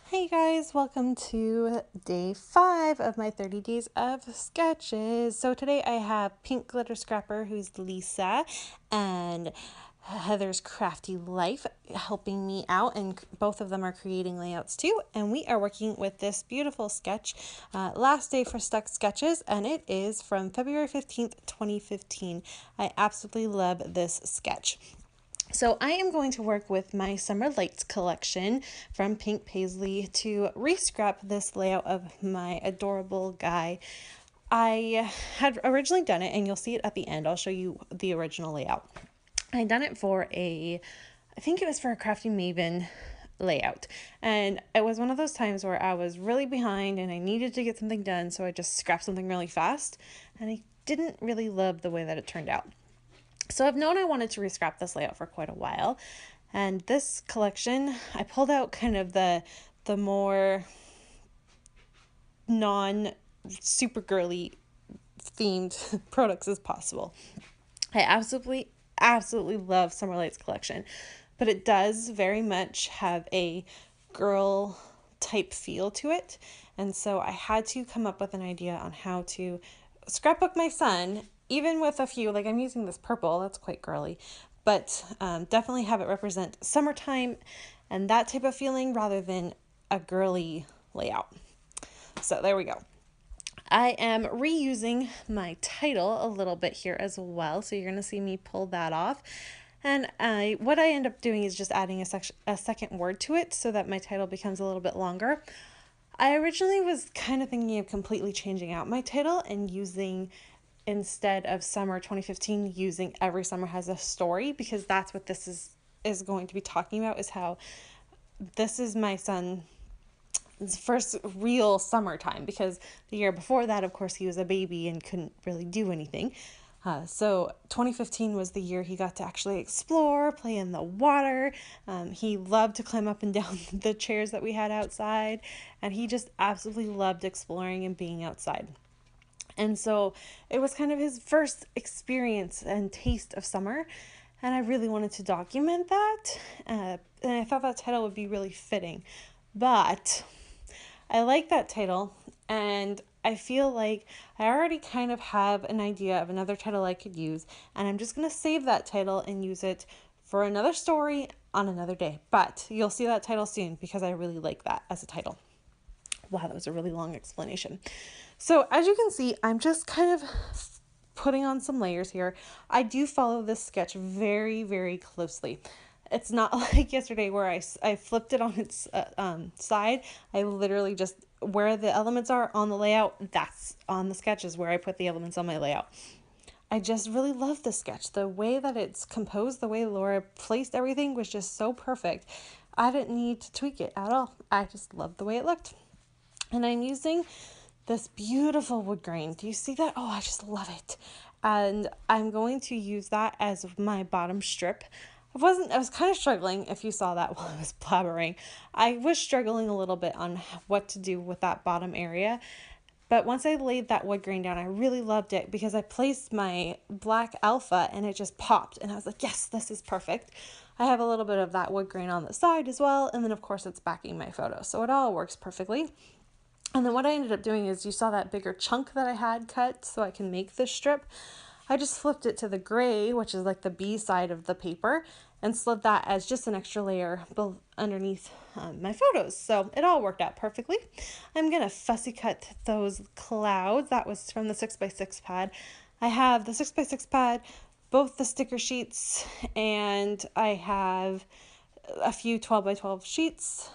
Hey guys, welcome to day 5 of my 30 days of sketches. So today I have Pink Glitter Scrapper, who's Lisa, and Heather's Crafty Life helping me out, and both of them are creating layouts too. And we are working with this beautiful sketch, last day for Stuck Sketches, and it is from February 15th, 2015. I absolutely love this sketch. So I am going to work with my Summer Lights collection from Pink Paisley to re-scrap this layout of my adorable guy. I had originally done it, and you'll see it at the end. I'll show you the original layout. I done it for I think it was for a Crafty Maven layout. And it was one of those times where I was really behind and I needed to get something done, so I just scrapped something really fast, and I didn't really love the way that it turned out. So I've known I wanted to re-scrap this layout for quite a while, and this collection, I pulled out kind of the more non-super girly themed products as possible. I absolutely love Summer Lights collection, but it does very much have a girl type feel to it, and so I had to come up with an idea on how to scrapbook my son, even with a few, like I'm using this purple, that's quite girly, but definitely have it represent summertime and that type of feeling rather than a girly layout. So there we go. I am reusing my title a little bit here as well, so you're going to see me pull that off. And what I end up doing is just adding a second word to it so that my title becomes a little bit longer. I originally was kind of thinking of completely changing out my title and using, instead of Summer 2015, using Every Summer Has a Story, because that's what this is going to be talking about, is how this is my son's first real summertime, because the year before that, of course, he was a baby and couldn't really do anything. So 2015 was the year he got to actually explore, play in the water. He loved to climb up and down the chairs that we had outside, and he just absolutely loved exploring and being outside. And so it was kind of his first experience and taste of summer, and I really wanted to document that. And I thought that title would be really fitting. But I like that title, and I feel like I already kind of have an idea of another title I could use, and I'm just going to save that title and use it for another story on another day. But you'll see that title soon because I really like that as a title. Wow, that was a really long explanation. So as you can see, I'm just kind of putting on some layers here. I do follow this sketch very, very closely. It's not like yesterday where I flipped it on its side. I literally just, where the elements are on the layout, that's on the sketch is where I put the elements on my layout. I just really love this sketch. The way that it's composed, the way Laura placed everything was just so perfect. I didn't need to tweak it at all. I just loved the way it looked. And I'm using this beautiful wood grain. Do you see that? Oh, I just love it. And I'm going to use that as my bottom strip. I was kind of struggling, if you saw that while I was blabbering. I was struggling a little bit on what to do with that bottom area. But once I laid that wood grain down, I really loved it because I placed my black alpha and it just popped. And I was like, yes, this is perfect. I have a little bit of that wood grain on the side as well. And then, of course, it's backing my photo. So it all works perfectly. And then what I ended up doing is, you saw that bigger chunk that I had cut so I can make this strip. I just flipped it to the gray, which is like the B side of the paper, and slid that as just an extra layer underneath my photos. So it all worked out perfectly. I'm going to fussy cut those clouds. That was from the 6x6 pad. I have the 6x6 pad, both the sticker sheets, and I have a few 12x12 sheets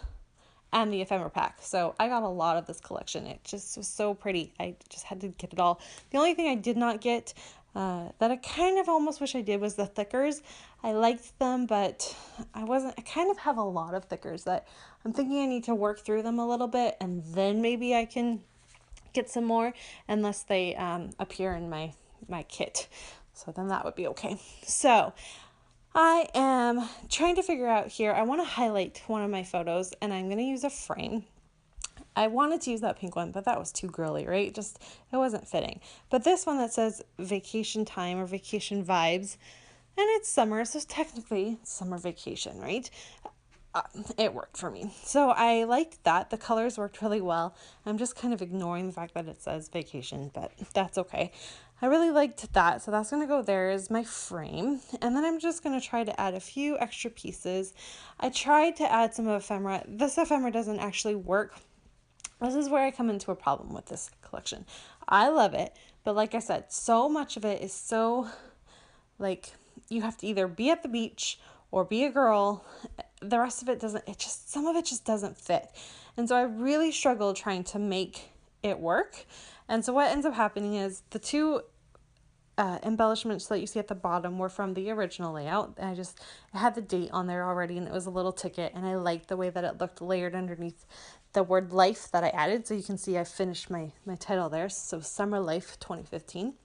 and the ephemera pack. So I got a lot of this collection. It just was so pretty. I just had to get it all. The only thing I did not get that I kind of almost wish I did was the thickers. I liked them, but I kind of have a lot of thickers that I'm thinking I need to work through them a little bit, and then maybe I can get some more, unless they appear in my kit. So then that would be okay. So I am trying to figure out here, I want to highlight one of my photos, and I'm going to use a frame. I wanted to use that pink one, but that was too girly, right? Just, it wasn't fitting. But this one that says vacation time or vacation vibes, and it's summer, so technically it's summer vacation, right? it worked for me. So I liked that. The colors worked really well. I'm just kind of ignoring the fact that it says vacation, but that's okay. I really liked that. So that's going to go there as my frame. And then I'm just going to try to add a few extra pieces. I tried to add some ephemera. This ephemera doesn't actually work. This is where I come into a problem with this collection. I love it, but like I said, so much of it is so like you have to either be at the beach or be a girl. The rest of it doesn't, some of it just doesn't fit. And so I really struggled trying to make it work. And so what ends up happening is the two embellishments that you see at the bottom were from the original layout. I had the date on there already, and it was a little ticket, and I liked the way that it looked layered underneath the word life that I added. So you can see I finished my title there. So Summer Life 2015.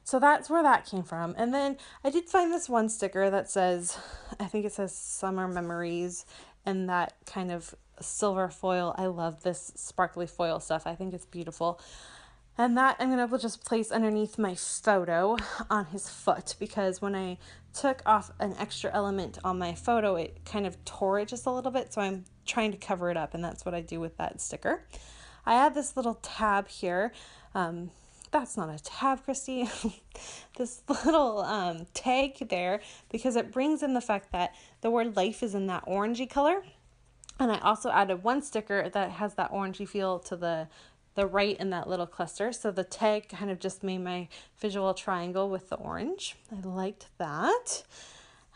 So that's where that came from. And then I did find this one sticker that says, I think it says Summer Memories, and that kind of silver foil. I love this sparkly foil stuff. I think it's beautiful. And that I'm going to just place underneath my photo on his foot, because when I took off an extra element on my photo, it kind of tore it just a little bit. So I'm trying to cover it up, and that's what I do with that sticker. I have this little tab here. That's not a tab, Christy. This little tag there, because it brings in the fact that the word life is in that orangey color. And I also added one sticker that has that orangey feel to the right in that little cluster. So the tag kind of just made my visual triangle with the orange. I liked that.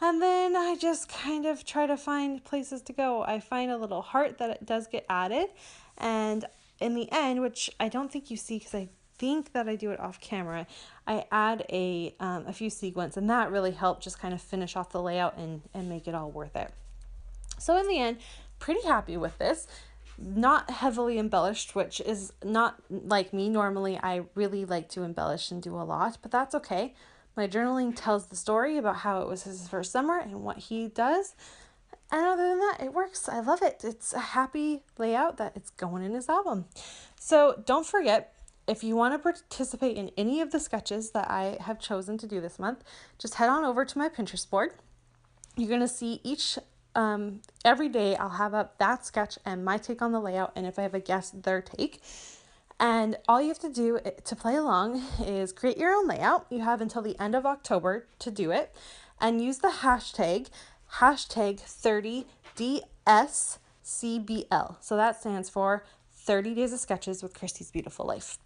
And then I just kind of try to find places to go. I find a little heart that it does get added. And in the end, which I don't think you see because I think that I do it off camera, I add a few sequins, and that really helped just kind of finish off the layout and make it all worth it. So in the end, pretty happy with this. Not heavily embellished, which is not like me. Normally, I really like to embellish and do a lot, but that's okay. My journaling tells the story about how it was his first summer and what he does. And other than that, it works. I love it. It's a happy layout that it's going in his album. So don't forget, if you want to participate in any of the sketches that I have chosen to do this month, just head on over to my Pinterest board. You're going to see every day I'll have up that sketch and my take on the layout, and if I have a guest, their take. And all you have to do to play along is create your own layout. You have until the end of October to do it, and use the hashtag 30DSCBL. So that stands for 30 Days of Sketches with Christy's Beautiful Life.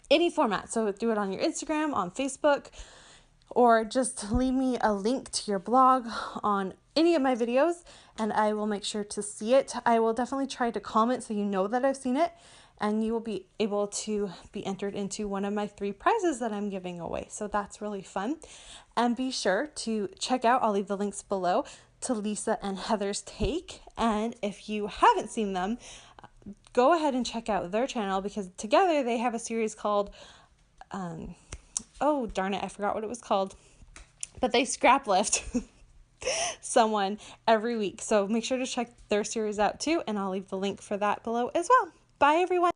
Any format. So do it on your Instagram, on Facebook, or just leave me a link to your blog on any of my videos, and I will make sure to see it. I will definitely try to comment so you know that I've seen it, and you will be able to be entered into one of my 3 prizes that I'm giving away. So that's really fun. And be sure to check out, I'll leave the links below, to Lisa and Heather's take. And if you haven't seen them, go ahead and check out their channel, because together they have a series called, oh darn it, I forgot what it was called, but they scrap lift someone every week. So make sure to check their series out too, and I'll leave the link for that below as well. Bye everyone.